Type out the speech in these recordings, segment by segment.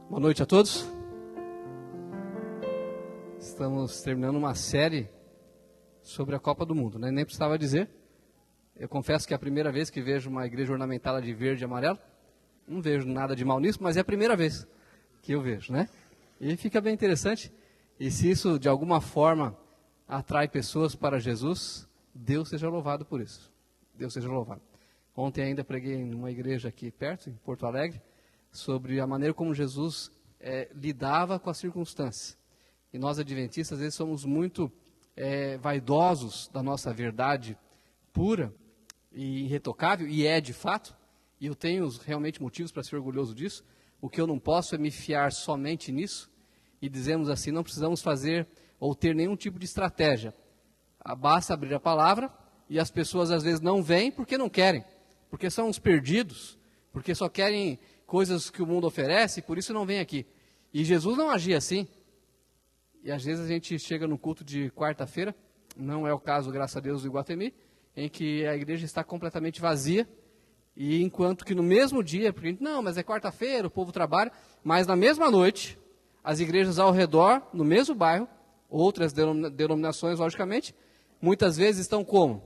Boa noite a todos. Estamos terminando uma série sobre a Copa do Mundo, né? Nem precisava dizer. Eu confesso que é a primeira vez que vejo uma igreja ornamentada de verde e amarelo. Não vejo nada de mal nisso, mas é a primeira vez que eu vejo, né? E fica bem interessante. E se isso de alguma forma atrai pessoas para Jesus, Deus seja louvado por isso. Deus seja louvado. Ontem ainda preguei em uma igreja aqui perto, em Porto Alegre, sobre a maneira como Jesus lidava com as circunstâncias. E nós adventistas, às vezes, somos muito vaidosos da nossa verdade pura e irretocável, e é de fato, e eu tenho realmente motivos para ser orgulhoso disso. O que eu não posso é me fiar somente nisso, e dizemos assim, não precisamos fazer ou ter nenhum tipo de estratégia. Basta abrir a palavra, e as pessoas às vezes não vêm porque não querem, porque são uns perdidos, porque só querem coisas que o mundo oferece, e por isso não vem aqui. E Jesus não agia assim. E às vezes a gente chega no culto de quarta-feira, não é o caso, graças a Deus, do Iguatemi, em que a igreja está completamente vazia, e enquanto que no mesmo dia, porque não, mas é quarta-feira, o povo trabalha, mas na mesma noite, as igrejas ao redor, no mesmo bairro, outras denominações, logicamente, muitas vezes estão como?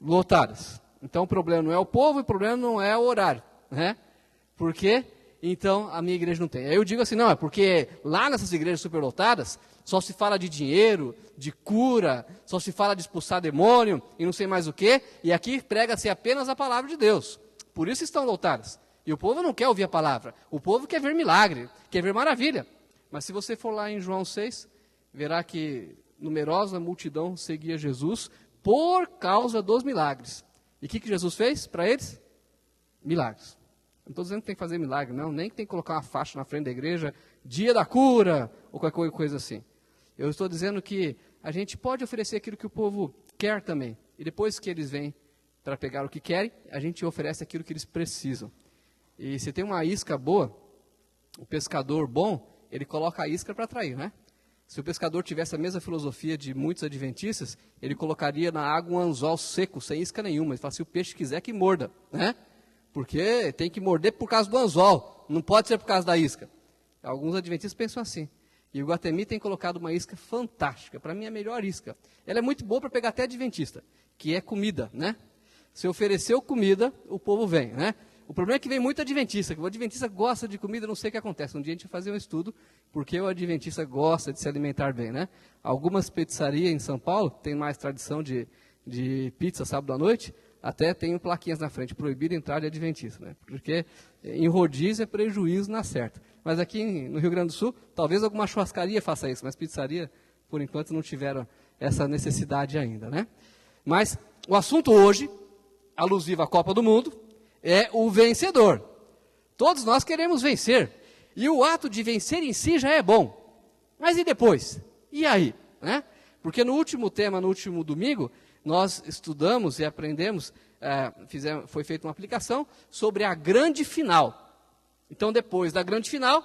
Lotadas. Então o problema não é o povo, o problema não é o horário, né? Por quê? Então a minha igreja não tem. Aí eu digo assim, não, é porque lá nessas igrejas superlotadas só se fala de dinheiro, de cura, só se fala de expulsar demônio e não sei mais o quê, e aqui prega-se apenas a palavra de Deus. Por isso estão lotadas. E o povo não quer ouvir a palavra, o povo quer ver milagre, quer ver maravilha. Mas se você for lá em João 6, verá que numerosa multidão seguia Jesus por causa dos milagres. E o que Jesus fez para eles? Milagres. Não estou dizendo que tem que fazer milagre, não, nem que tem que colocar uma faixa na frente da igreja, dia da cura, ou qualquer coisa assim. Eu estou dizendo que a gente pode oferecer aquilo que o povo quer também. E depois que eles vêm para pegar o que querem, a gente oferece aquilo que eles precisam. E se tem uma isca boa, o pescador bom, ele coloca a isca para atrair, né? Se o pescador tivesse a mesma filosofia de muitos adventistas, ele colocaria na água um anzol seco, sem isca nenhuma. Ele fala, se o peixe quiser que morda, né? Porque tem que morder por causa do anzol, não pode ser por causa da isca. Alguns adventistas pensam assim. E o Iguatemi tem colocado uma isca fantástica, para mim é a melhor isca. Ela é muito boa para pegar até adventista, que é comida, né? Se ofereceu comida, o povo vem, né? O problema é que vem muito adventista, que o adventista gosta de comida, não sei o que acontece. Um dia a gente vai fazer um estudo, porque o adventista gosta de se alimentar bem, né? Algumas pizzarias em São Paulo, tem mais tradição de pizza sábado à noite, até tem plaquinhas na frente, proibido entrar de adventista, né? Porque em rodízio é prejuízo na certa. Mas aqui no Rio Grande do Sul, talvez alguma churrascaria faça isso, mas pizzaria, por enquanto, não tiveram essa necessidade ainda, né? Mas o assunto hoje, alusivo à Copa do Mundo, é o vencedor. Todos nós queremos vencer. E o ato de vencer em si já é bom. Mas e depois? E aí? Né? Porque no último tema, no último domingo, nós estudamos e aprendemos, foi feita uma aplicação sobre a grande final. Então, depois da grande final,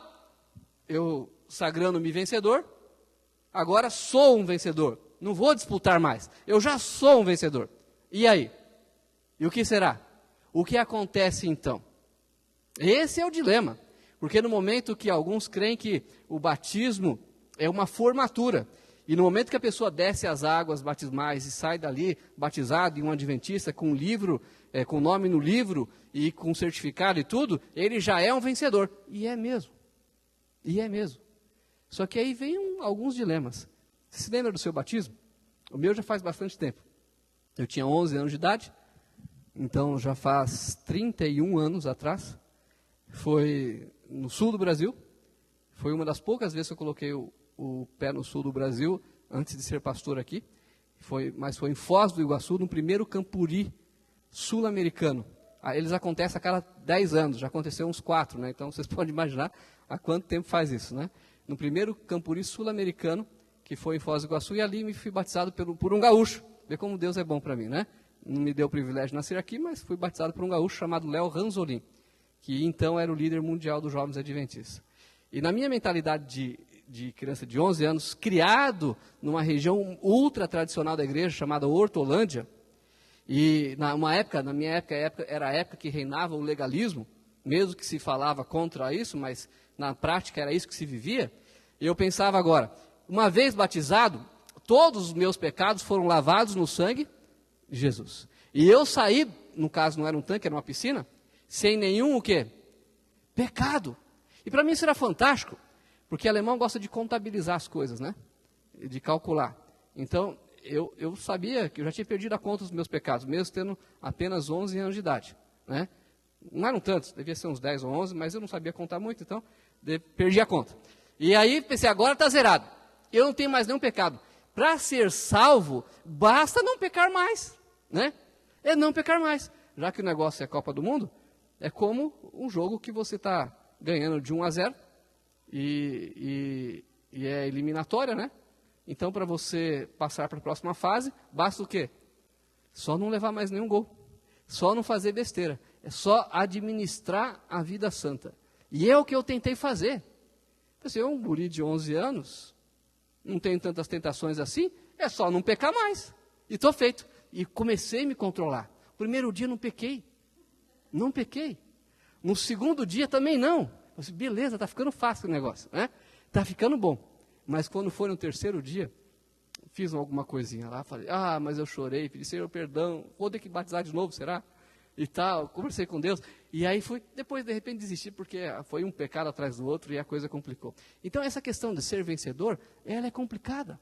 eu sagrando-me vencedor, agora sou um vencedor. Não vou disputar mais. Eu já sou um vencedor. E aí? E o que será? O que acontece então? Esse é o dilema. Porque no momento que alguns creem que o batismo é uma formatura, e no momento que a pessoa desce as águas batismais e sai dali batizado em um adventista com um livro, com o nome no livro e com certificado e tudo, ele já é um vencedor. E é mesmo. E é mesmo. Só que aí vem alguns dilemas. Você se lembra do seu batismo? O meu já faz bastante tempo. Eu tinha 11 anos de idade, então já faz 31 anos atrás. Foi no sul do Brasil. Foi uma das poucas vezes que eu coloquei o pé no sul do Brasil, antes de ser pastor aqui, mas foi em Foz do Iguaçu, no primeiro Campuri sul-americano. Eles acontecem a cada 10 anos, já aconteceu uns 4, né? Então vocês podem imaginar há quanto tempo faz isso, né? No primeiro Campuri sul-americano, que foi em Foz do Iguaçu, e ali me fui batizado por um gaúcho. Vê como Deus é bom para mim, né? Não me deu o privilégio de nascer aqui, mas fui batizado por um gaúcho chamado Léo Ranzolin, que então era o líder mundial dos jovens adventistas. E na minha mentalidade de criança de 11 anos, criado numa região ultra tradicional da igreja, chamada Hortolândia, e na minha época, era a época que reinava o legalismo, mesmo que se falava contra isso, mas na prática era isso que se vivia, eu pensava agora, uma vez batizado, todos os meus pecados foram lavados no sangue de Jesus. E eu saí, no caso não era um tanque, era uma piscina, sem nenhum o quê? Pecado. E para mim isso era fantástico, porque alemão gosta de contabilizar as coisas, né? De calcular. Então, eu sabia que eu já tinha perdido a conta dos meus pecados, mesmo tendo apenas 11 anos de idade, né? Não eram tantos, devia ser uns 10 ou 11, mas eu não sabia contar muito, então perdi a conta. E aí pensei, agora está zerado. Eu não tenho mais nenhum pecado. Para ser salvo, basta não pecar mais, né? É não pecar mais. Já que o negócio é a Copa do Mundo, é como um jogo que você está ganhando de 1-0 e é eliminatória, né? Então, para você passar para a próxima fase, basta o quê? Só não levar mais nenhum gol. Só não fazer besteira. É só administrar a vida santa. E é o que eu tentei fazer. Pensei, um guri de 11 anos, não tenho tantas tentações assim, é só não pecar mais. E estou feito. E comecei a me controlar. Primeiro dia não pequei. Não pequei. No segundo dia também não. Pensei, beleza, está ficando fácil o negócio, né? Está ficando bom. Mas quando foi no terceiro dia, fiz alguma coisinha lá, falei, mas eu chorei, pedi Senhor perdão, vou ter que batizar de novo, será? E tal, conversei com Deus, e aí fui, depois de repente desisti, porque foi um pecado atrás do outro e a coisa complicou. Então essa questão de ser vencedor, ela é complicada.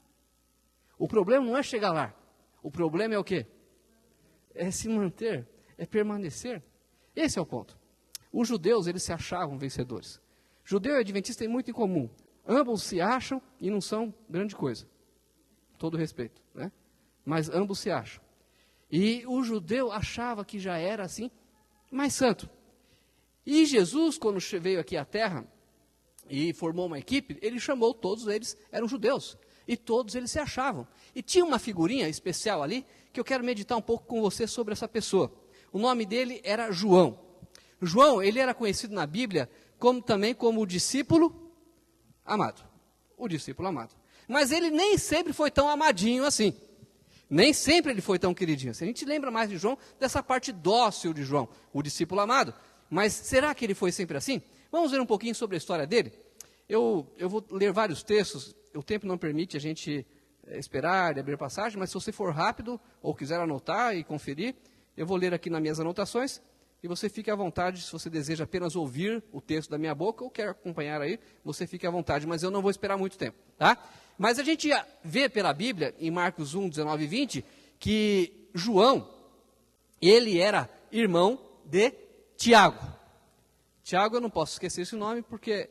O problema não é chegar lá, o problema é o quê? É se manter, é permanecer. Esse é o ponto. Os judeus, eles se achavam vencedores. Judeu e adventista têm muito em comum. Ambos se acham e não são grande coisa. Todo respeito, né? Mas ambos se acham. E o judeu achava que já era assim, mais santo. E Jesus, quando veio aqui à terra e formou uma equipe, ele chamou todos eles, eram judeus. E todos eles se achavam. E tinha uma figurinha especial ali, que eu quero meditar um pouco com você sobre essa pessoa. O nome dele era João. João, ele era conhecido na Bíblia também como o discípulo amado, o discípulo amado. Mas ele nem sempre foi tão amadinho assim. Nem sempre ele foi tão queridinho assim. A gente lembra mais de João dessa parte dócil de João, o discípulo amado. Mas será que ele foi sempre assim? Vamos ver um pouquinho sobre a história dele. Eu vou ler vários textos, o tempo não permite a gente esperar e abrir passagem, mas se você for rápido ou quiser anotar e conferir, eu vou ler aqui nas minhas anotações. E você fique à vontade, se você deseja apenas ouvir o texto da minha boca ou quer acompanhar aí, você fique à vontade, mas eu não vou esperar muito tempo, tá? Mas a gente vê pela Bíblia, em Marcos 1, 19 e 20, que João, ele era irmão de Tiago. Tiago, eu não posso esquecer esse nome, porque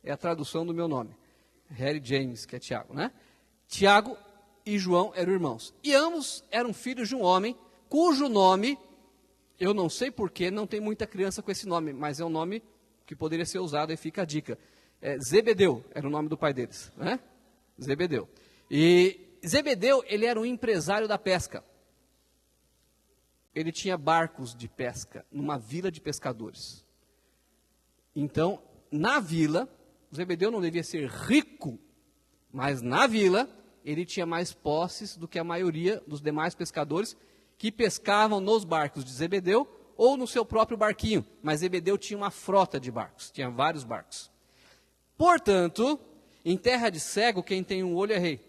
é a tradução do meu nome. Harry James, que é Tiago, né? Tiago e João eram irmãos. E ambos eram filhos de um homem, cujo nome... Eu não sei porquê, não tem muita criança com esse nome, mas é um nome que poderia ser usado, e fica a dica. Zebedeu era o nome do pai deles, né? Zebedeu. E Zebedeu, ele era um empresário da pesca. Ele tinha barcos de pesca numa vila de pescadores. Então, na vila, Zebedeu não devia ser rico, mas na vila, ele tinha mais posses do que a maioria dos demais pescadores que pescavam nos barcos de Zebedeu ou no seu próprio barquinho. Mas Zebedeu tinha uma frota de barcos, tinha vários barcos. Portanto, em terra de cego, quem tem um olho é rei.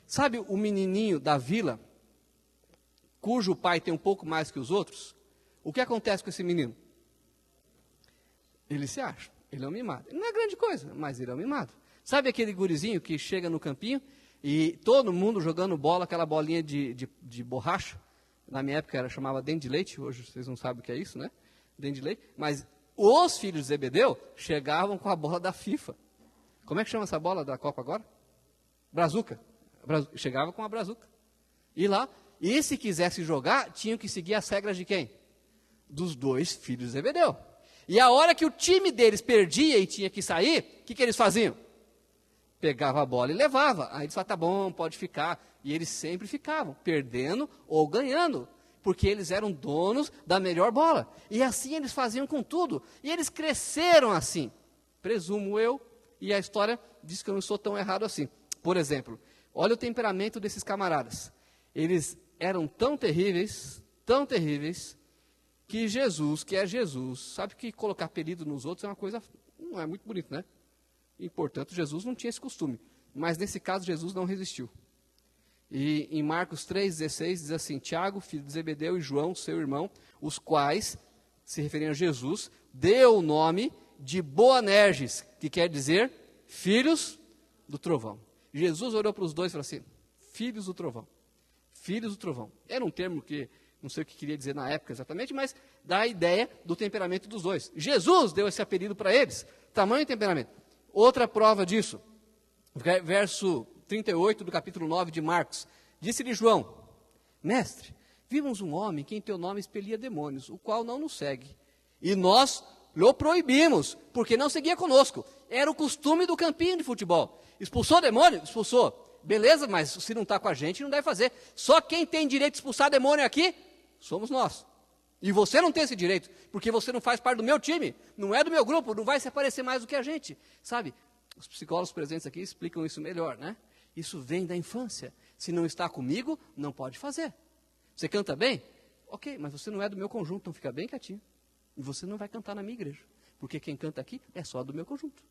Sabe o menininho da vila, cujo pai tem um pouco mais que os outros? O que acontece com esse menino? Ele se acha, ele é um mimado. Ele não é grande coisa, mas ele é um mimado. Sabe aquele gurizinho que chega no campinho e todo mundo jogando bola, aquela bolinha de borracha? Na minha época chamava dente de leite, hoje vocês não sabem o que é isso, né? Dente de leite. Mas os filhos de Zebedeu chegavam com a bola da FIFA. Como é que chama essa bola da Copa agora? Brazuca. Chegava com a brazuca. E lá, e se quisesse jogar, tinham que seguir as regras de quem? Dos dois filhos de Zebedeu. E a hora que o time deles perdia e tinha que sair, o que eles faziam? Pegava a bola e levava. Aí eles falavam, tá bom, pode ficar. E eles sempre ficavam, perdendo ou ganhando, porque eles eram donos da melhor bola. E assim eles faziam com tudo. E eles cresceram assim, presumo eu, e a história diz que eu não sou tão errado assim. Por exemplo, olha o temperamento desses camaradas. Eles eram tão terríveis, que Jesus, que é Jesus, sabe que colocar apelido nos outros é uma coisa, não é muito bonito, né? e, portanto, Jesus não tinha esse costume. Mas, nesse caso, Jesus não resistiu. E em Marcos 3,16 diz assim, Tiago, filho de Zebedeu, e João, seu irmão, os quais, se referindo a Jesus, deu o nome de Boanerges, que quer dizer filhos do trovão. Jesus olhou para os dois e falou assim, filhos do trovão. Filhos do trovão. Era um termo que, não sei o que queria dizer na época exatamente, mas dá a ideia do temperamento dos dois. Jesus deu esse apelido para eles, tamanho e temperamento. Outra prova disso, verso 38 do capítulo 9 de Marcos. Disse-lhe João, mestre, vimos um homem que em teu nome expelia demônios, o qual não nos segue. E nós lhe proibimos, porque não seguia conosco. Era o costume do campinho de futebol. Expulsou demônio? Expulsou. Beleza, mas se não está com a gente, não deve fazer. Só quem tem direito de expulsar demônio aqui, somos nós. E você não tem esse direito, porque você não faz parte do meu time, não é do meu grupo, não vai se aparecer mais do que a gente. Sabe, os psicólogos presentes aqui explicam isso melhor, né? Isso vem da infância. Se não está comigo, não pode fazer. Você canta bem? Ok, mas você não é do meu conjunto, então fica bem quietinho. E você não vai cantar na minha igreja, porque quem canta aqui é só do meu conjunto.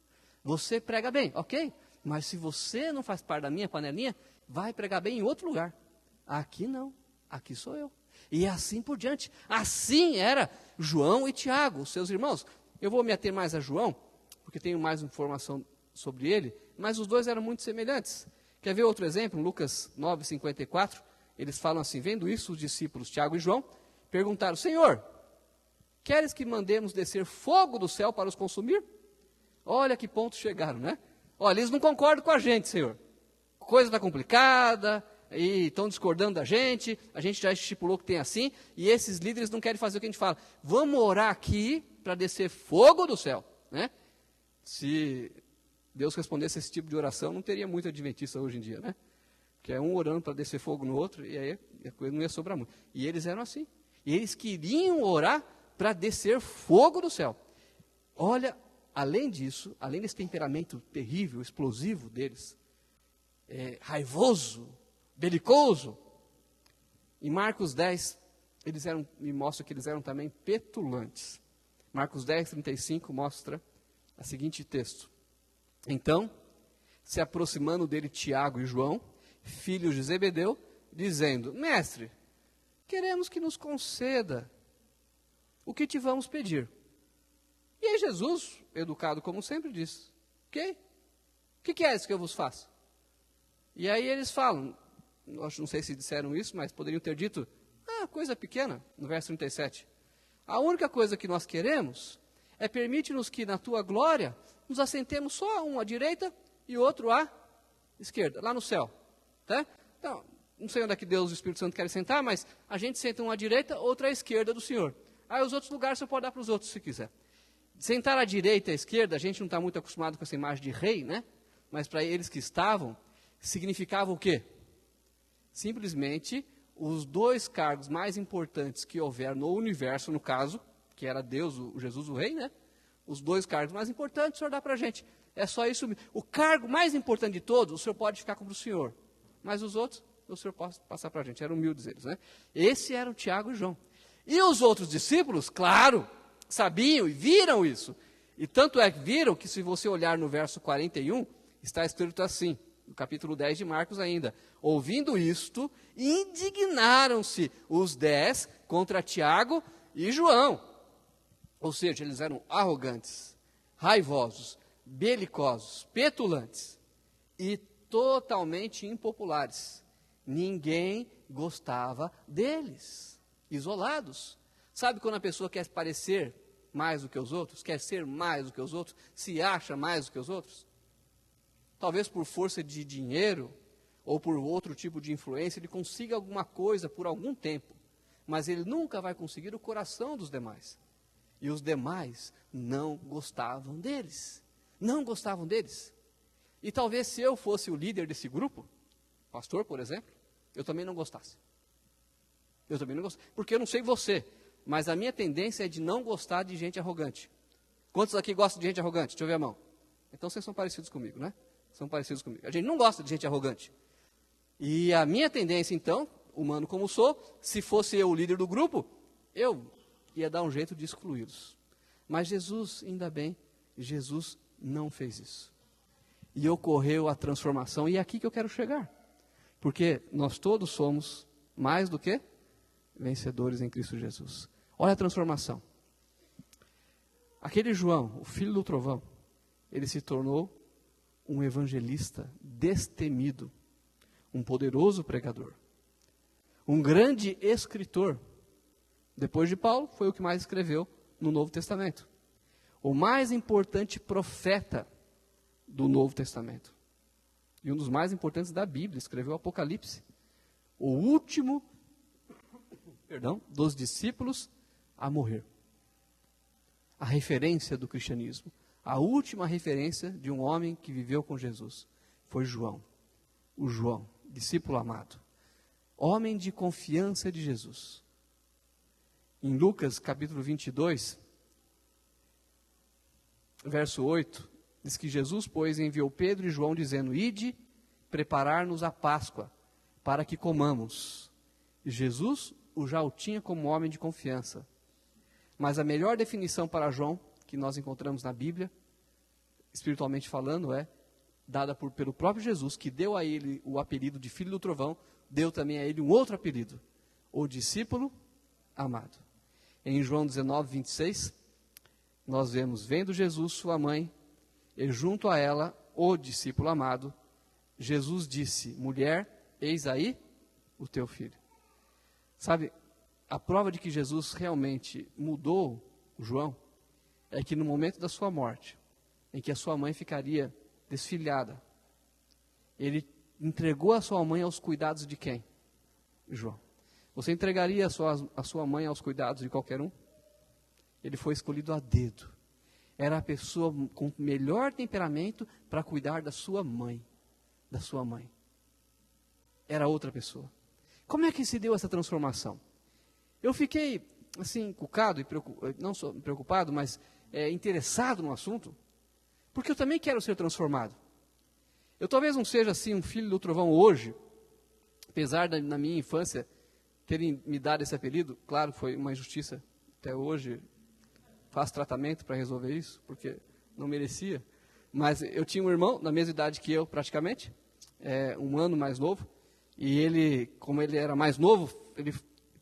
Você prega bem, ok, mas se você não faz parte da minha panelinha, vai pregar bem em outro lugar. Aqui não, aqui sou eu. E assim por diante. Assim era João e Tiago, seus irmãos. Eu vou me ater mais a João, porque tenho mais informação sobre ele, mas os dois eram muito semelhantes. Quer ver outro exemplo? Lucas 9,54, eles falam assim, vendo isso, os discípulos Tiago e João, perguntaram, Senhor, queres que mandemos descer fogo do céu para os consumir? Olha que ponto chegaram, né? Olha, eles não concordam com a gente, Senhor. Coisa está complicada, e estão discordando da gente, a gente já estipulou que tem assim, e esses líderes não querem fazer o que a gente fala. Vamos orar aqui para descer fogo do céu, né? Se Deus respondesse esse tipo de oração, não teria muito adventista hoje em dia, né? Que é um orando para descer fogo no outro, e aí a coisa não ia sobrar muito. E eles eram assim. E eles queriam orar para descer fogo do céu. Olha, além disso, além desse temperamento terrível, explosivo deles, raivoso, belicoso, em Marcos 10, me mostra que eles eram também petulantes. Marcos 10, 35 mostra o seguinte texto. Então, se aproximando dele Tiago e João, filhos de Zebedeu, dizendo, mestre, queremos que nos conceda o que te vamos pedir. E aí Jesus, educado como sempre, diz, ok? O que queres que eu vos faça? E aí eles falam, não sei se disseram isso, mas poderiam ter dito, coisa pequena, no verso 37. A única coisa que nós queremos é permite-nos que na tua glória nos assentemos só um à direita e outro à esquerda, lá no céu. Tá? Então, não sei onde é que Deus e o Espírito Santo querem sentar, mas a gente senta um à direita, outro à esquerda do Senhor. Aí os outros lugares você pode dar para os outros se quiser. Sentar à direita e à esquerda, a gente não está muito acostumado com essa imagem de rei, né? Mas para eles que estavam, significava o quê? Simplesmente os dois cargos mais importantes que houver no universo, no caso, que era Deus, o Jesus, o rei, né? Os dois cargos mais importantes, o Senhor dá para a gente. É só isso. O cargo mais importante de todos, o Senhor pode ficar com o Senhor. Mas os outros, o Senhor pode passar para a gente. Eram humildes eles, né? Esse eram Tiago e João. E os outros discípulos, claro, sabiam e viram isso. E tanto é que viram que se você olhar no verso 41, está escrito assim, no capítulo 10 de Marcos ainda. Ouvindo isto, indignaram-se os 10 contra Tiago e João. Ou seja, eles eram arrogantes, raivosos, belicosos, petulantes e totalmente impopulares. Ninguém gostava deles, isolados. Sabe quando a pessoa quer parecer mais do que os outros, quer ser mais do que os outros, se acha mais do que os outros? Talvez por força de dinheiro ou por outro tipo de influência, ele consiga alguma coisa por algum tempo, mas ele nunca vai conseguir o coração dos demais. E os demais não gostavam deles. Não gostavam deles. E talvez se eu fosse o líder desse grupo, pastor, por exemplo, eu também não gostasse. Eu também não gostasse. Porque eu não sei você, mas a minha tendência é de não gostar de gente arrogante. Quantos aqui gostam de gente arrogante? Deixa eu ver a mão. Então vocês são parecidos comigo, né? São parecidos comigo. A gente não gosta de gente arrogante. E a minha tendência, então, humano como sou, se fosse eu o líder do grupo, eu ia dar um jeito de excluí-los. Mas Jesus, ainda bem, Jesus não fez isso. e ocorreu a transformação. E é aqui que eu quero chegar. Porque nós todos somos mais do que vencedores em Cristo Jesus. Olha a transformação. Aquele João, o filho do trovão, ele se tornou um evangelista destemido, um poderoso pregador, um grande escritor. Depois de Paulo, foi o que mais escreveu no Novo Testamento. O mais importante profeta do Novo Testamento. E um dos mais importantes da Bíblia, escreveu o Apocalipse. O último, dos discípulos a morrer. A referência do cristianismo. A última referência de um homem que viveu com Jesus foi João. O João, discípulo amado. Homem de confiança de Jesus. Em Lucas capítulo 22, verso 8, diz que Jesus, pois, enviou Pedro e João, dizendo: ide preparar-nos a Páscoa, para que comamos. Jesus já o tinha como homem de confiança. Mas a melhor definição para João, que nós encontramos na Bíblia, espiritualmente falando, é dada pelo próprio Jesus, que deu a ele o apelido de Filho do Trovão, deu também a ele um outro apelido, o discípulo amado. Em João 19, 26, nós vemos, vendo Jesus sua mãe, e junto a ela o discípulo amado, Jesus disse: mulher, eis aí o teu filho. Sabe, a prova de que Jesus realmente mudou o João, é que no momento da sua morte, em que a sua mãe ficaria desfilhada, ele entregou a sua mãe aos cuidados de quem? João. Você entregaria a sua mãe aos cuidados de qualquer um? Ele foi escolhido a dedo. Era a pessoa com melhor temperamento para cuidar da sua mãe. Da sua mãe. Era outra pessoa. Como é que se deu essa transformação? Eu fiquei, assim, encucado, e não só preocupado, mas interessado no assunto, porque eu também quero ser transformado. Eu talvez não seja, assim, um filho do trovão hoje, apesar na minha infância terem me dado esse apelido. Claro, foi uma injustiça até hoje. Faço tratamento para resolver isso, porque não merecia. Mas eu tinha um irmão, na mesma idade que eu, praticamente, um ano mais novo. E ele, como ele era mais novo, ele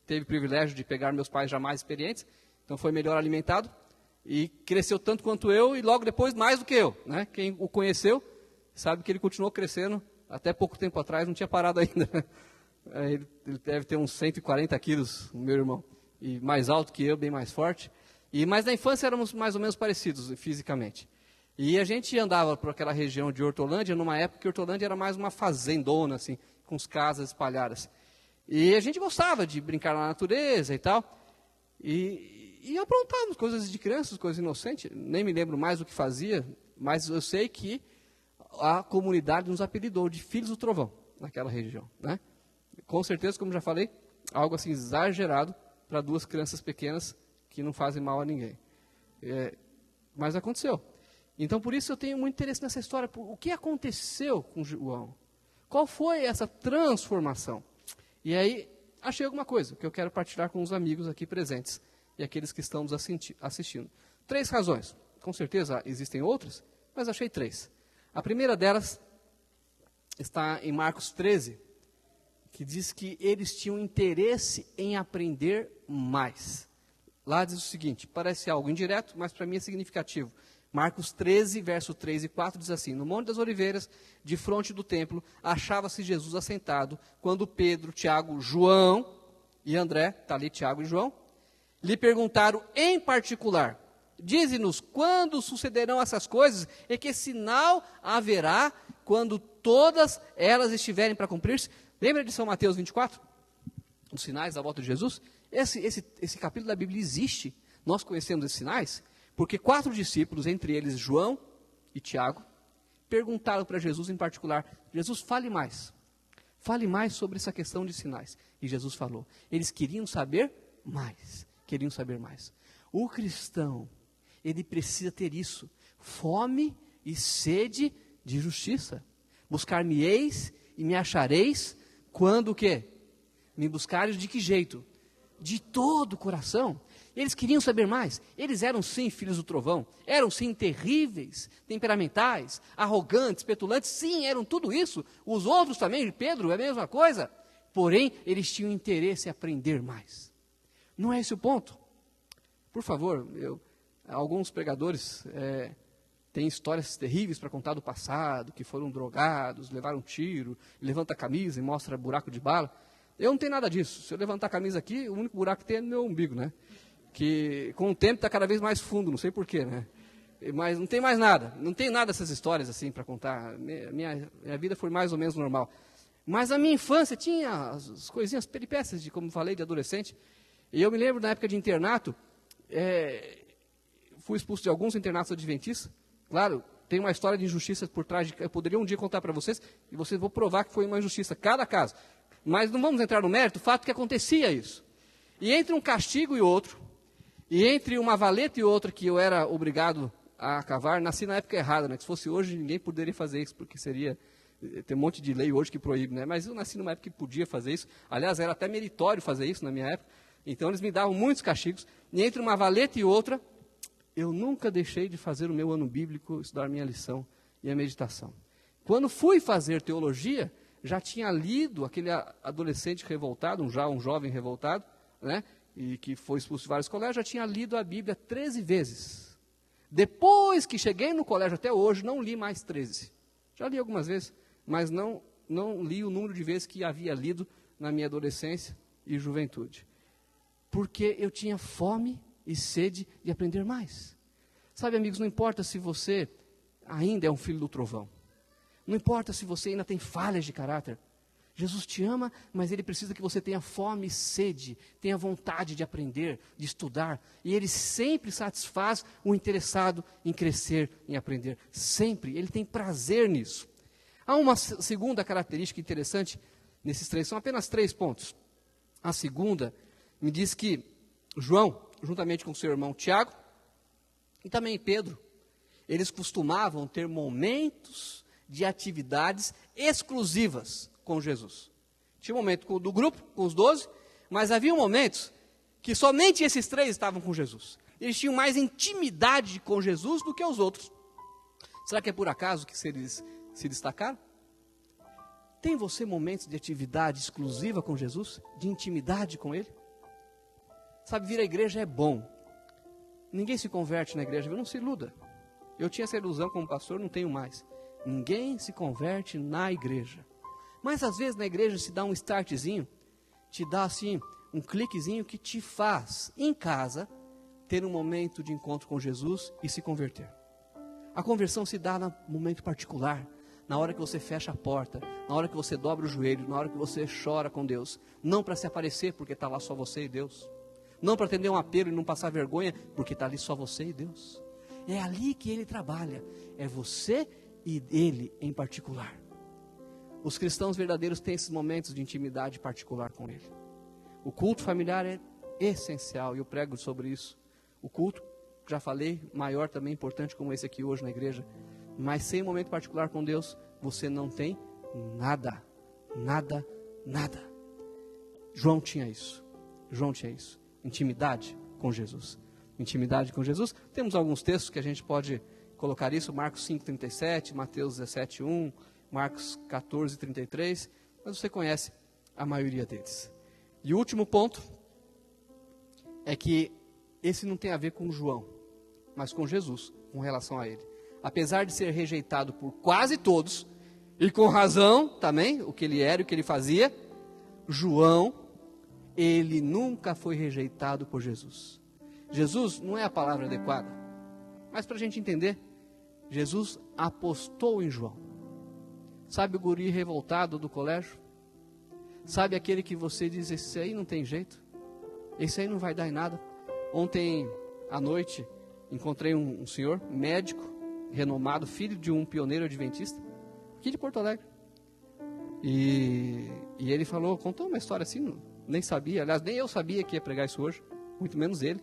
teve o privilégio de pegar meus pais já mais experientes. Então foi melhor alimentado. E cresceu tanto quanto eu, e logo depois mais do que eu. Né? Quem o conheceu, sabe que ele continuou crescendo. Até pouco tempo atrás, não tinha parado ainda. Ele deve ter uns 140 quilos, o meu irmão. E mais alto que eu, bem mais forte. Mas na infância éramos mais ou menos parecidos fisicamente. E a gente andava por aquela região de Hortolândia, numa época que Hortolândia era mais uma fazendona, assim, com as casas espalhadas. E a gente gostava de brincar na natureza e tal. E aprontávamos coisas de crianças, coisas inocentes. Nem me lembro mais o que fazia, mas eu sei que a comunidade nos apelidou de Filhos do Trovão, naquela região. Né? Com certeza, como já falei, algo assim exagerado para duas crianças pequenas que não fazem mal a ninguém. Mas aconteceu. Então, por isso eu tenho muito interesse nessa história. O que aconteceu com João? Qual foi essa transformação? E aí, achei alguma coisa que eu quero partilhar com os amigos aqui presentes e aqueles que estão nos assistindo. 3 razões. Com certeza existem outras, mas achei 3. A primeira delas está em Marcos 13, que diz que eles tinham interesse em aprender mais. Lá diz o seguinte, parece algo indireto, mas para mim é significativo. Marcos 13, verso 3 e 4 diz assim: no Monte das Oliveiras, de fronte do templo, achava-se Jesus assentado, quando Pedro, Tiago, João e André, está ali Tiago e João, lhe perguntaram em particular: dize-nos quando sucederão essas coisas e que sinal haverá quando todas elas estiverem para cumprir-se? Lembra de São Mateus 24? Os sinais da volta de Jesus? Esse capítulo da Bíblia existe. Nós conhecemos esses sinais porque 4 discípulos, entre eles João e Tiago, perguntaram para Jesus em particular: Jesus, fale mais sobre essa questão de sinais. E Jesus falou. Eles queriam saber mais. O cristão, ele precisa ter isso: fome e sede de justiça. Buscar-me-eis e me achareis quando o quê? Me buscares de que jeito? de todo o coração. Eles queriam saber mais. Eles eram sim filhos do trovão, eram sim terríveis, temperamentais, arrogantes, petulantes, sim, eram tudo isso. Os outros também, Pedro, é a mesma coisa. Porém, eles tinham interesse em aprender mais. Não é esse o ponto. Por favor, alguns pregadores têm histórias terríveis para contar do passado, que foram drogados, levaram um tiro, levanta a camisa e mostra buraco de bala. Eu não tenho nada disso. Se eu levantar a camisa aqui, o único buraco que tem é no meu umbigo, né? Que com o tempo está cada vez mais fundo, não sei porquê, né? Mas não tem mais nada, não tem nada dessas histórias assim para contar. Minha vida foi mais ou menos normal. Mas a minha infância tinha as coisinhas, peripécias, de, como falei, de adolescente. E eu me lembro, na época de internato, fui expulso de alguns internatos adventistas. Claro, tem uma história de injustiça por trás, eu poderia um dia contar para vocês, e vocês vão provar que foi uma injustiça, cada caso. Mas não vamos entrar no mérito, o fato é que acontecia isso. E entre um castigo e outro, e entre uma valeta e outra que eu era obrigado a cavar, nasci na época errada, né? Que se fosse hoje, ninguém poderia fazer isso, porque seria... Tem um monte de lei hoje que proíbe, né? Mas eu nasci numa época que podia fazer isso. Aliás, era até meritório fazer isso na minha época. Então, eles me davam muitos castigos. E entre uma valeta e outra, eu nunca deixei de fazer o meu ano bíblico, estudar minha lição e a meditação. Quando fui fazer teologia, já tinha lido aquele adolescente revoltado, um jovem revoltado, né? E que foi expulso de vários colégios, já tinha lido a Bíblia 13 vezes. Depois que cheguei no colégio até hoje, não li mais 13. Já li algumas vezes, mas não li o número de vezes que havia lido na minha adolescência e juventude. Porque eu tinha fome e sede de aprender mais. Sabe, amigos, não importa se você ainda é um filho do trovão. Não importa se você ainda tem falhas de caráter. Jesus te ama, mas Ele precisa que você tenha fome e sede, tenha vontade de aprender, de estudar. E Ele sempre satisfaz o interessado em crescer, em aprender. Sempre. Ele tem prazer nisso. Há uma segunda característica interessante nesses três. São apenas 3 pontos. A segunda me diz que João, juntamente com seu irmão Tiago, e também Pedro, eles costumavam ter momentos de atividades exclusivas com Jesus. Tinha um momento do grupo, com os 12, mas havia momentos que somente esses 3 estavam com Jesus. Eles tinham mais intimidade com Jesus do que os outros. Será que é por acaso que eles se destacaram? Tem você momentos de atividade exclusiva com Jesus? De intimidade com Ele? Sabe, vir à igreja é bom. Ninguém se converte na igreja, não se iluda. Eu tinha essa ilusão como pastor, não tenho mais. Ninguém se converte na igreja. Mas às vezes na igreja se dá um startzinho, te dá assim um cliquezinho que te faz, em casa, ter um momento de encontro com Jesus e se converter. A conversão se dá num momento particular, na hora que você fecha a porta, na hora que você dobra o joelho, na hora que você chora com Deus. Não para se aparecer, porque está lá só você e Deus. Não para atender um apelo e não passar vergonha, porque está ali só você e Deus. É ali que Ele trabalha, é você e Ele em particular. Os cristãos verdadeiros têm esses momentos de intimidade particular com Ele. O culto familiar é essencial, e eu prego sobre isso. O culto, já falei, maior também, importante como esse aqui hoje na igreja. Mas sem um momento particular com Deus, você não tem nada, nada, nada. João tinha isso. Intimidade com Jesus. Intimidade com Jesus. Temos alguns textos que a gente pode colocar isso, Marcos 5:37, Mateus 17:1, Marcos 14:33, mas você conhece a maioria deles. E o último ponto é que esse não tem a ver com João, mas com Jesus, com relação a ele. Apesar de ser rejeitado por quase todos, e com razão também, o que ele era e o que ele fazia, João, ele nunca foi rejeitado por Jesus. Jesus não é a palavra adequada, mas para a gente entender, Jesus apostou em João. Sabe o guri revoltado do colégio? Sabe aquele que você diz, esse aí não tem jeito? Esse aí não vai dar em nada. Ontem à noite, encontrei um senhor, médico, renomado, filho de um pioneiro adventista, aqui de Porto Alegre. E ele falou, contou uma história assim, nem sabia, aliás, nem eu sabia que ia pregar isso hoje, muito menos ele.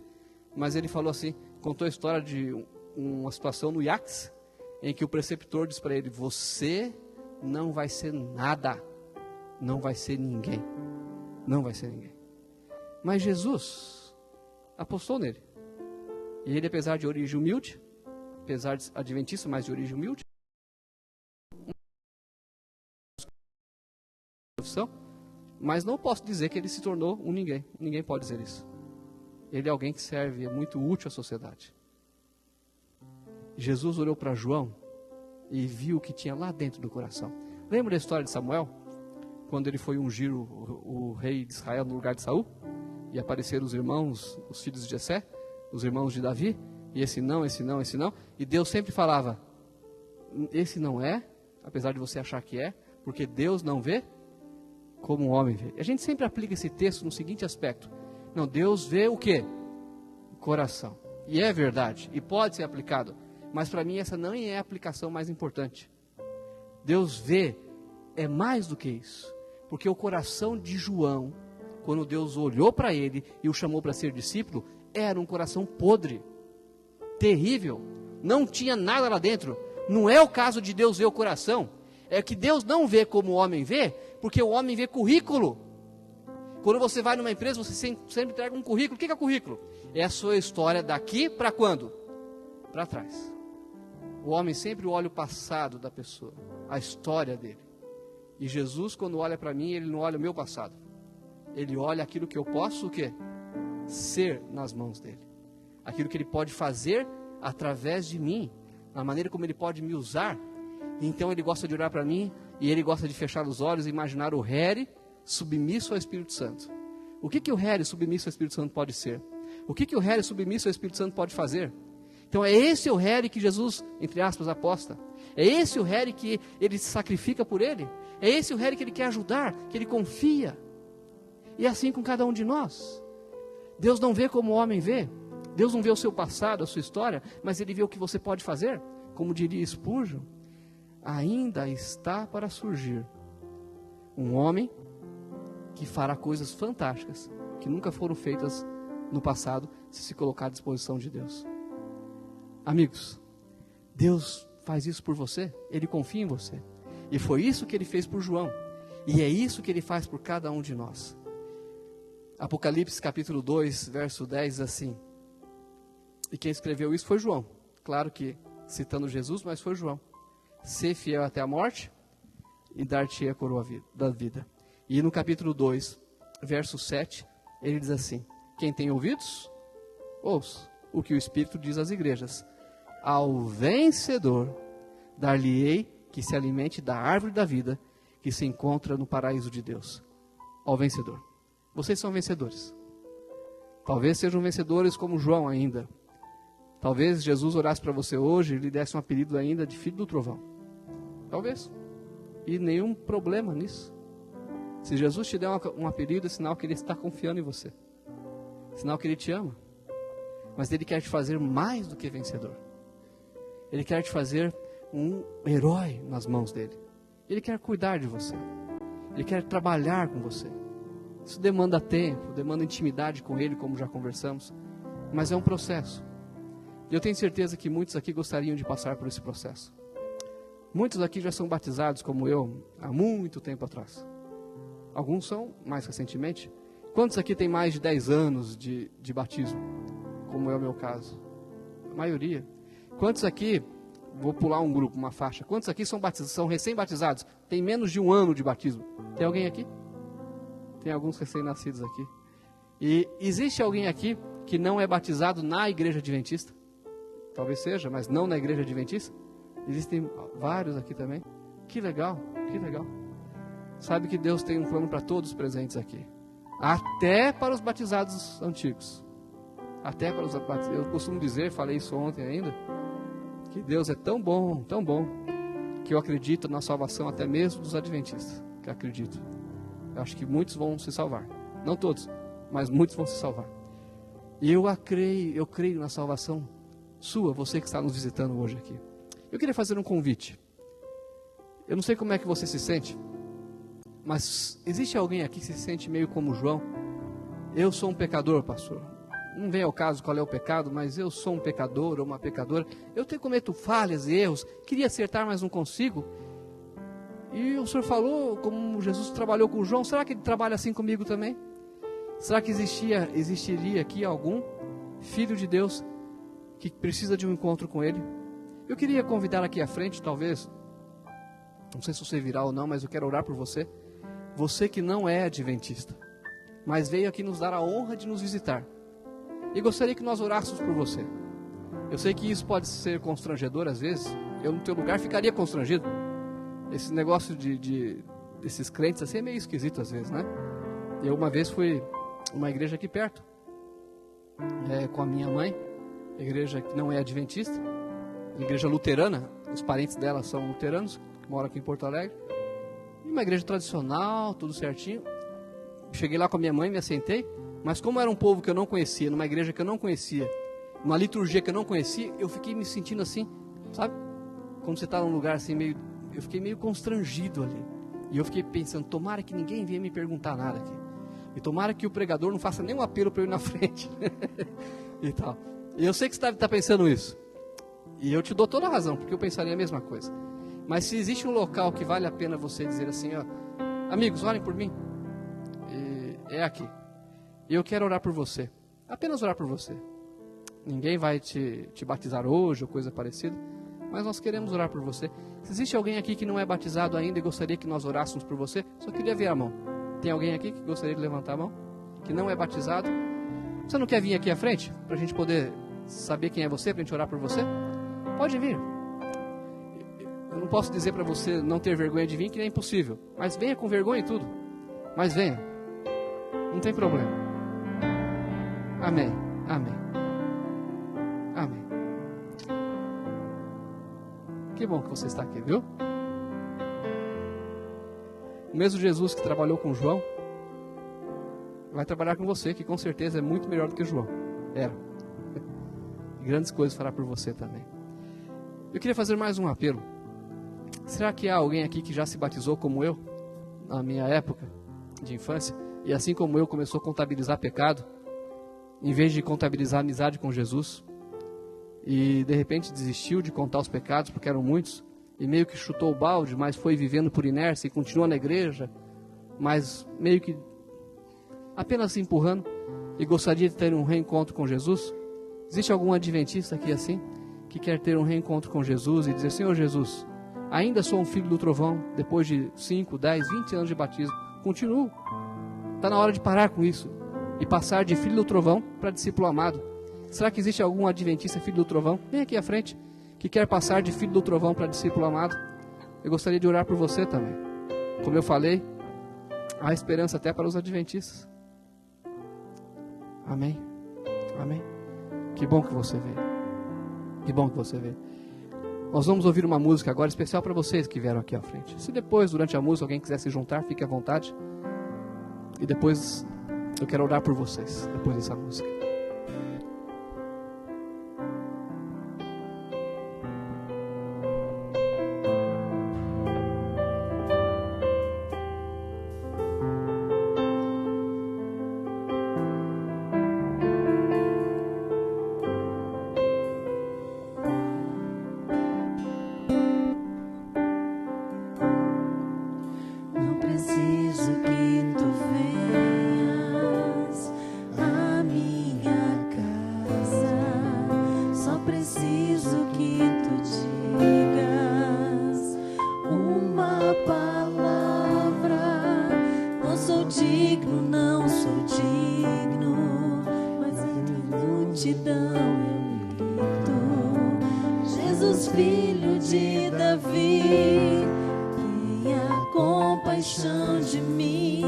Mas ele falou assim, contou a história de uma situação no IACS, em que o preceptor disse para ele, você não vai ser nada, não vai ser ninguém, não vai ser ninguém. Mas Jesus apostou nele. E ele, apesar de origem humilde, apesar de adventista, mas de origem humilde, mas não posso dizer que ele se tornou um ninguém. Ninguém pode dizer isso. Ele é alguém que serve, é muito útil à sociedade. Jesus olhou para João e viu o que tinha lá dentro do coração. Lembra da história de Samuel? Quando ele foi ungir o rei de Israel no lugar de Saul? E apareceram os irmãos, os filhos de Jessé, os irmãos de Davi, e esse não, esse não, esse não. E Deus sempre falava, esse não é, apesar de você achar que é, porque Deus não vê como o homem vê. A gente sempre aplica esse texto no seguinte aspecto. Não, Deus vê o quê? O coração. E é verdade, e pode ser aplicado. Mas para mim essa não é a aplicação mais importante. Deus vê, é mais do que isso. Porque o coração de João, quando Deus olhou para ele e o chamou para ser discípulo, era um coração podre, terrível, não tinha nada lá dentro. Não é o caso de Deus ver o coração, é que Deus não vê como o homem vê, porque o homem vê currículo. Quando você vai numa empresa, você sempre entrega um currículo. O que é currículo? É a sua história daqui para quando? Para trás. O homem sempre olha o passado da pessoa, a história dele. E Jesus, quando olha para mim, ele não olha o meu passado. Ele olha aquilo que eu posso o quê? Ser nas mãos dele. Aquilo que ele pode fazer através de mim. A maneira como ele pode me usar. Então ele gosta de olhar para mim e ele gosta de fechar os olhos e imaginar o Harry submisso ao Espírito Santo. O que o Harry submisso ao Espírito Santo pode ser? O que o Harry submisso ao Espírito Santo pode fazer? Então é esse o Harry que Jesus, entre aspas, aposta. É esse o Harry que ele se sacrifica por ele. É esse o Harry que ele quer ajudar, que ele confia. E é assim com cada um de nós. Deus não vê como o homem vê. Deus não vê o seu passado, a sua história, mas ele vê o que você pode fazer. Como diria Spurgeon, ainda está para surgir um homem que fará coisas fantásticas, que nunca foram feitas no passado, se colocar à disposição de Deus. Amigos, Deus faz isso por você, Ele confia em você. E foi isso que Ele fez por João. E é isso que Ele faz por cada um de nós. Apocalipse capítulo 2, verso 10, diz assim. E quem escreveu isso foi João. Claro que citando Jesus, mas foi João. Ser fiel até a morte e dar-te a coroa da vida. E no capítulo 2, verso 7, ele diz assim. Quem tem ouvidos, ouça o que o Espírito diz às igrejas. Ao vencedor, dar-lhe-ei que se alimente da árvore da vida, que se encontra no paraíso de Deus. Ao vencedor. Vocês são vencedores. Talvez sejam vencedores como João ainda. Talvez Jesus olhasse para você hoje e lhe desse um apelido ainda de filho do trovão. Talvez. E nenhum problema nisso. Se Jesus te der um apelido, é sinal que Ele está confiando em você. É sinal que Ele te ama. Mas Ele quer te fazer mais do que vencedor. Ele quer te fazer um herói nas mãos dEle. Ele quer cuidar de você. Ele quer trabalhar com você. Isso demanda tempo, demanda intimidade com Ele, como já conversamos. Mas é um processo. E eu tenho certeza que muitos aqui gostariam de passar por esse processo. Muitos aqui já são batizados, como eu, há muito tempo atrás. Alguns são mais recentemente. Quantos aqui têm mais de 10 anos de batismo? Como é o meu caso. A maioria. Quantos aqui, vou pular um grupo, uma faixa. Quantos aqui são recém-batizados? Tem menos de 1 ano de batismo. Tem alguém aqui? Tem alguns recém-nascidos aqui. E existe alguém aqui que não é batizado na igreja adventista? Talvez seja, mas não na igreja adventista? Existem vários aqui também. Que legal, que legal. Sabe que Deus tem um plano para todos os presentes aqui. Até para os batizados antigos. Até para os batizados. Eu costumo dizer, falei isso ontem ainda, que Deus é tão bom, que eu acredito na salvação até mesmo dos adventistas. Que acredito. Eu acho que muitos vão se salvar. Não todos, mas muitos vão se salvar. E eu creio na salvação sua, você que está nos visitando hoje aqui. Eu queria fazer um convite. Eu não sei como é que você se sente, mas existe alguém aqui que se sente meio como João? Eu sou um pecador, pastor. Não vem ao caso qual é o pecado, mas eu sou um pecador ou uma pecadora. Eu cometo falhas e erros, queria acertar, mas não consigo. E o senhor falou como Jesus trabalhou com João, será que ele trabalha assim comigo também? Será que existiria aqui algum filho de Deus que precisa de um encontro com Ele? Eu queria convidar aqui à frente, talvez, não sei se você virá ou não, mas eu quero orar por você. Você que não é adventista, mas veio aqui nos dar a honra de nos visitar. E gostaria que nós orássemos por você. Eu sei que isso pode ser constrangedor às vezes. Eu no teu lugar ficaria constrangido. Esse negócio desses crentes assim é meio esquisito às vezes, né? Eu uma vez fui uma igreja aqui perto, com a minha mãe, igreja que não é adventista, igreja luterana, os parentes dela são luteranos, que moram aqui em Porto Alegre. E uma igreja tradicional, tudo certinho. Cheguei lá com a minha mãe, me assentei, mas como era um povo que eu não conhecia, numa igreja que eu não conhecia, uma liturgia que eu não conhecia, eu fiquei me sentindo assim, sabe? Quando você está num lugar assim, eu fiquei meio constrangido ali. E eu fiquei pensando, tomara que ninguém venha me perguntar nada aqui. E tomara que o pregador não faça nenhum apelo para eu ir na frente. E tal. E eu sei que você está pensando isso. E eu te dou toda a razão, porque eu pensaria a mesma coisa. Mas se existe um local que vale a pena você dizer assim, ó, amigos, orem por mim, é aqui. E eu quero orar por você. Apenas orar por você. Ninguém vai te batizar hoje ou coisa parecida, mas nós queremos orar por você. Se existe alguém aqui que não é batizado ainda e gostaria que nós orássemos por você, só queria ver a mão. Tem alguém aqui que gostaria de levantar a mão? Que não é batizado? Você não quer vir aqui à frente? Para a gente poder saber quem é você, para a gente orar por você? Pode vir. Eu não posso dizer para você não ter vergonha de vir, que é impossível. Mas venha com vergonha e tudo. Mas venha. Não tem problema. Amém. Amém. Amém. Que bom que você está aqui, viu? O mesmo Jesus que trabalhou com João vai trabalhar com você, que com certeza é muito melhor do que João. Era. Grandes coisas fará por você também. Eu queria fazer mais um apelo. Será que há alguém aqui que já se batizou como eu, na minha época de infância, e assim como eu começou a contabilizar pecado, em vez de contabilizar amizade com Jesus, e de repente desistiu de contar os pecados, porque eram muitos, e meio que chutou o balde, mas foi vivendo por inércia e continua na igreja, mas meio que apenas se empurrando, e gostaria de ter um reencontro com Jesus? Existe algum adventista aqui assim, que quer ter um reencontro com Jesus e dizer, Senhor Jesus, ainda sou um filho do trovão, depois de 5, 10, 20 anos de batismo, continuo. Está na hora de parar com isso e passar de filho do trovão para discípulo amado. Será que existe algum adventista filho do trovão? Vem aqui à frente, que quer passar de filho do trovão para discípulo amado. Eu gostaria de orar por você também. Como eu falei, há esperança até para os adventistas. Amém. Amém. Que bom que você veio. Que bom que você veio. Nós vamos ouvir uma música agora especial para vocês que vieram aqui à frente. Se depois, durante a música, alguém quiser se juntar, fique à vontade. E depois eu quero orar por vocês, depois dessa música. Filho de Davi, tenha compaixão de mim.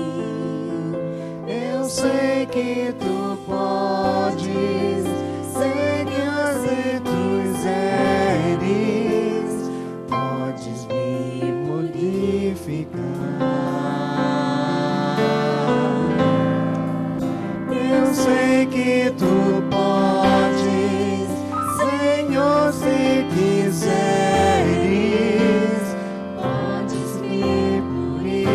Eu sei que tu podes, sei que as tuas eres, podes me modificar. Eu sei que tu podes, Senhor, se quiseres, podes me purificar.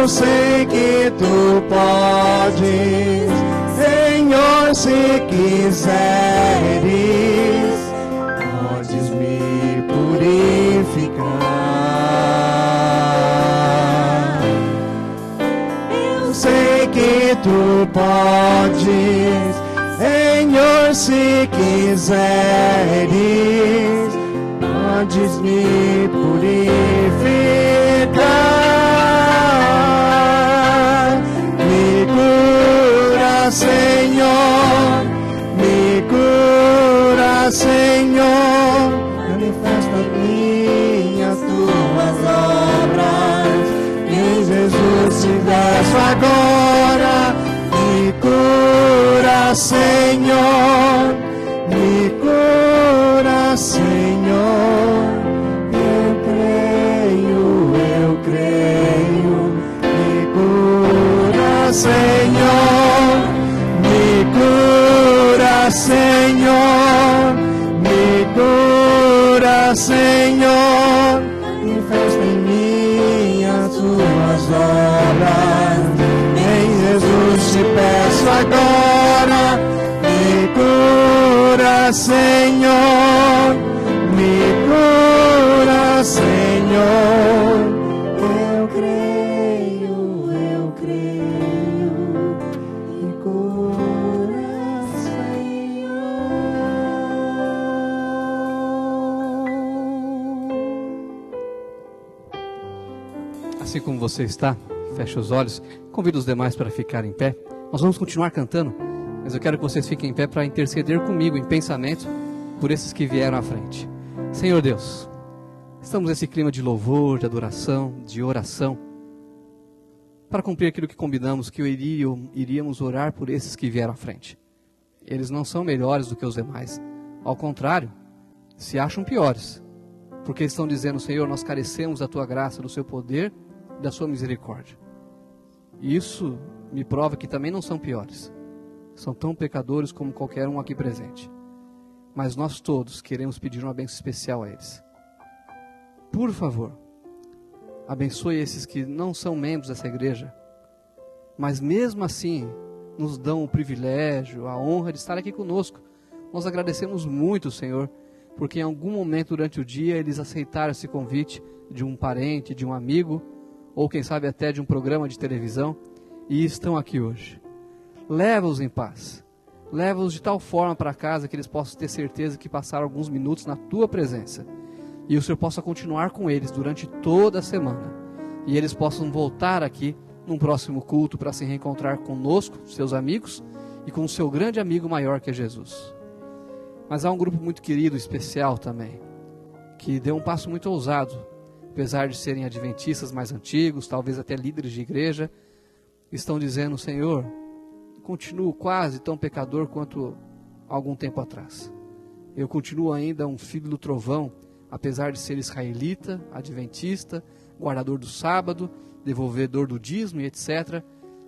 sei que tu podes, Senhor, se quiseres, podes me purificar. Eu sei que tu podes, Senhor, se quiseres, podes me purificar. Me cura, Senhor, me cura, Senhor, manifesta em mim as tuas obras. Em Jesus te peço agora, me cura, Senhor, me cura, Senhor. Eu creio, me cura, Senhor, me cura, Senhor, me cura, Senhor. Manifesta em mim as tuas obras. Em Jesus te peço agora, me cura, Senhor, me cura, Senhor. Eu creio, me cura, Senhor. Assim como você está, feche os olhos, convido os demais para ficar em pé. Nós vamos continuar cantando, mas eu quero que vocês fiquem em pé para interceder comigo em pensamento por esses que vieram à frente. Senhor Deus, estamos nesse clima de louvor, de adoração, de oração, para cumprir aquilo que combinamos, que iríamos orar por esses que vieram à frente. Eles não são melhores do que os demais, ao contrário, se acham piores, porque estão dizendo: Senhor, nós carecemos da Tua graça, do Seu poder e da Sua misericórdia. E isso me prova que também não são piores, são tão pecadores como qualquer um aqui presente. Mas nós todos queremos pedir uma bênção especial a eles. Por favor, abençoe esses que não são membros dessa igreja, mas mesmo assim nos dão o privilégio, a honra de estar aqui conosco. Nós agradecemos muito, Senhor, porque em algum momento durante o dia eles aceitaram esse convite de um parente, de um amigo, ou quem sabe até de um programa de televisão, e estão aqui hoje. Leva-os em paz, leva-os de tal forma para casa que eles possam ter certeza que passaram alguns minutos na Tua presença, e o Senhor possa continuar com eles durante toda a semana, e eles possam voltar aqui num próximo culto para se reencontrar conosco, seus amigos, e com o seu grande amigo maior que é Jesus. Mas há um grupo muito querido, especial também, que deu um passo muito ousado, apesar de serem adventistas mais antigos, talvez até líderes de igreja, estão dizendo: Senhor, continuo quase tão pecador quanto algum tempo atrás. Eu continuo ainda um filho do trovão, apesar de ser israelita, adventista, guardador do sábado, devolvedor do dízimo e etc.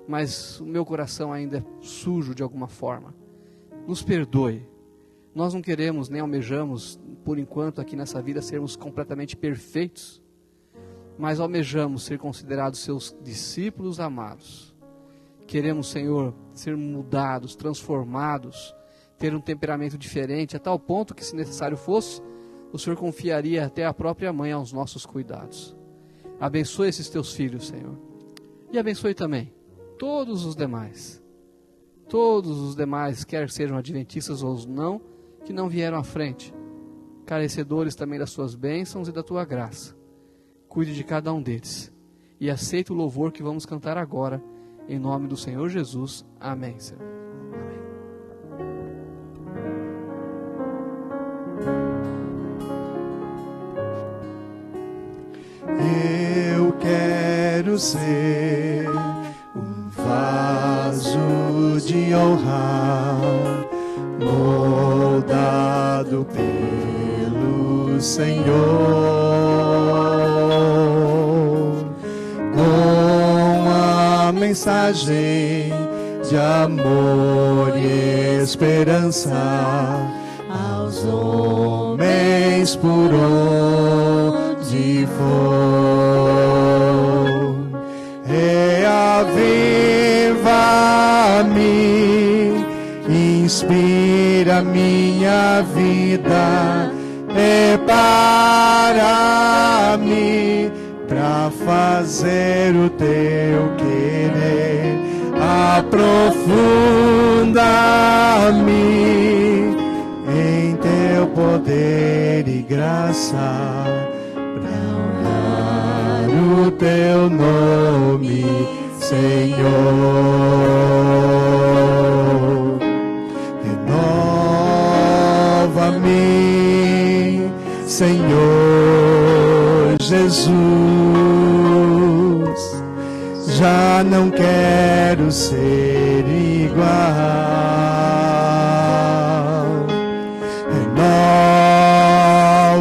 Mas o meu coração ainda é sujo de alguma forma. Nos perdoe. Nós não queremos nem almejamos, por enquanto aqui nessa vida, sermos completamente perfeitos, mas almejamos ser considerados seus discípulos amados. Queremos, Senhor, ser mudados, transformados, ter um temperamento diferente, a tal ponto que, se necessário fosse, o Senhor confiaria até a própria mãe aos nossos cuidados. Abençoe esses teus filhos, Senhor, e abençoe também todos os demais, quer sejam adventistas ou não, que não vieram à frente, carecedores também das suas bênçãos e da Tua graça. Cuide de cada um deles e aceite o louvor que vamos cantar agora, em nome do Senhor Jesus. Amém, Senhor. Amém. Eu quero ser um vaso de honra, moldado pelo Senhor, com a mensagem de amor e esperança aos homens por onde for. reaviva-me, inspira minha vida, prepara-me pra fazer o teu querer, aprofunda-me em teu poder e graça, pra honrar o teu nome, Senhor. Renova-me, Senhor Jesus, já não quero ser igual.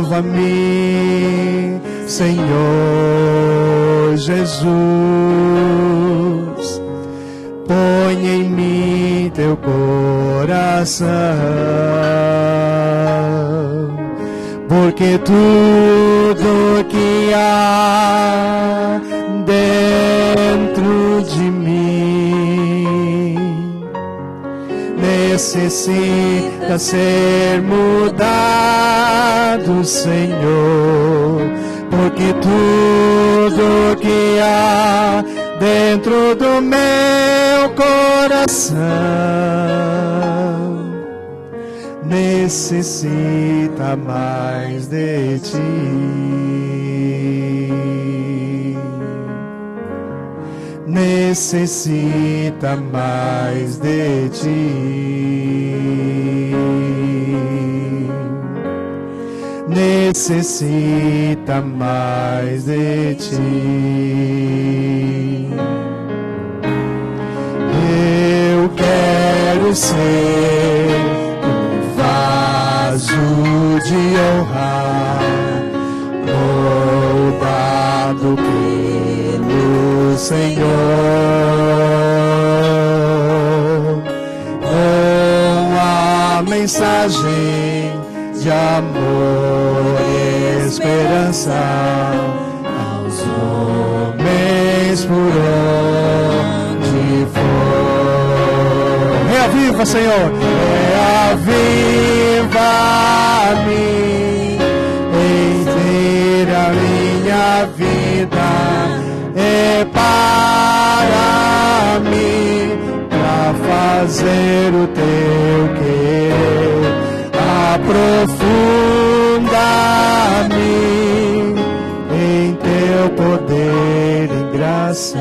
Renova-me, Senhor Jesus, põe em mim teu coração, porque tudo que há dentro de mim necessita ser mudado, Senhor, porque tudo que há dentro do meu coração necessita mais de ti. Necessita mais de ti. Necessita mais de ti. Eu quero ser um vaso de honra, moldado pelo Senhor, com a mensagem de amor e esperança aos homens por onde for. Reaviva, Senhor, reaviva-me, inteira minha vida, para-me pra fazer o teu querer, aprofunda-me em teu poder e graça,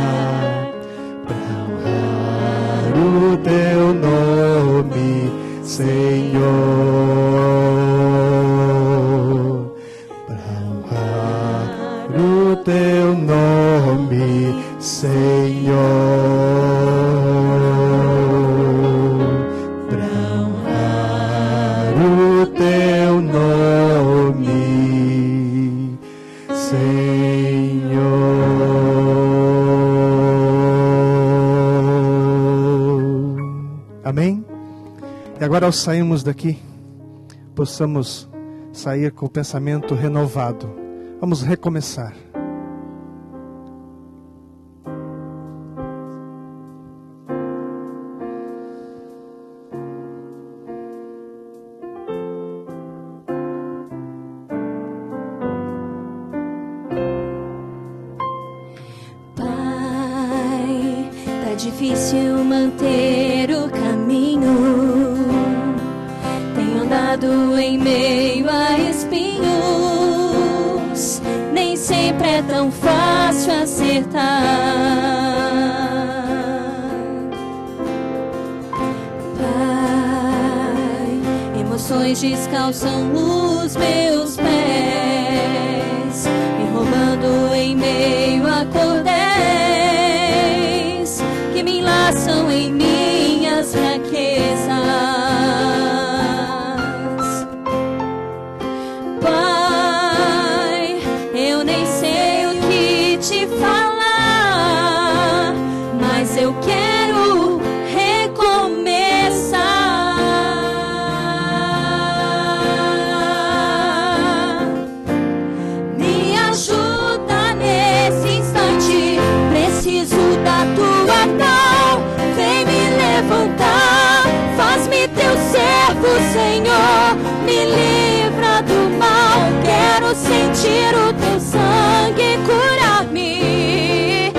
pra honrar o teu nome, Senhor, pra honrar o teu nome, Senhor, pra honrar o teu nome, Senhor. Amém? E agora, ao sairmos daqui, possamos sair com o pensamento renovado. Vamos recomeçar. Pai, tá difícil manter o caminho. Tenho andado em meio a espinhos. Nem sempre é tão fácil acertar. Pai, emoções descalçam os meus pés, me roubando em meio a cordéis que me enlaçam em minhas fraquezas. Pai, eu nem sei o que te falar, mas eu quero recomeçar. Me ajuda nesse instante, preciso da tua mão, vem me levantar. Faz-me teu servo, Senhor, me livra do mal. Quero sentir o teu sangue curar-me.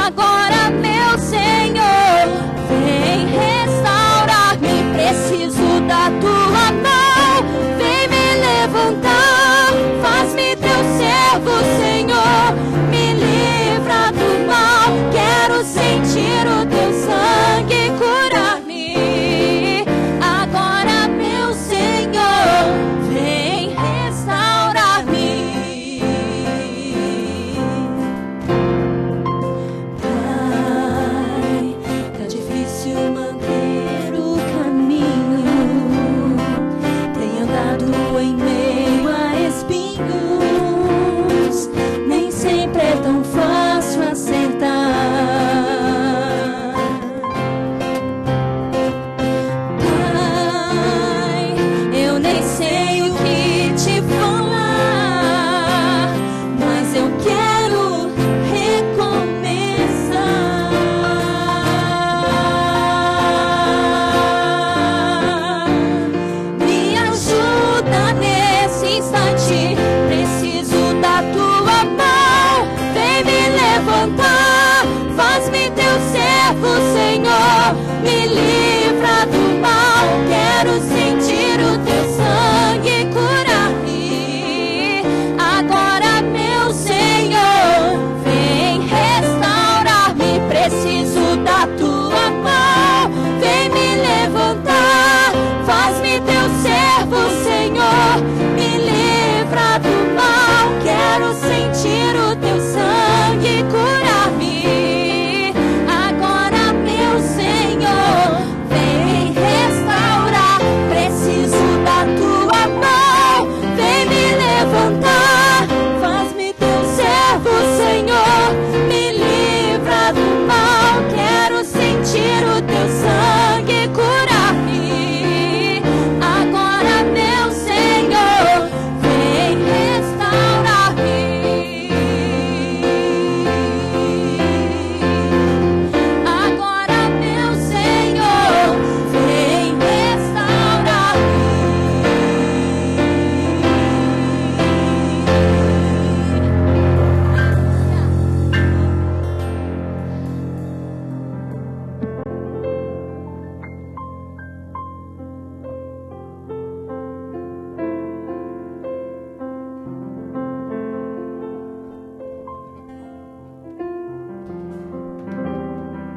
Agora, meu Senhor, vem restaurar-me. Preciso da tua mão, vem me levantar. Faz-me teu servo, Senhor, me livra do mal. Quero sentir o teu sangue curar-me. Agora, meu Senhor, vem restaurar-me. Pai, tá difícil manter o caminho. Tenho andado em meio a espinhos. Nem sempre é tão fácil acertar. Pai, eu nem sei o que te falar, mas eu quero recomeçar. Me ajuda nesse instante, preciso da tua mão, vem me levantar. Faz-me teu servo,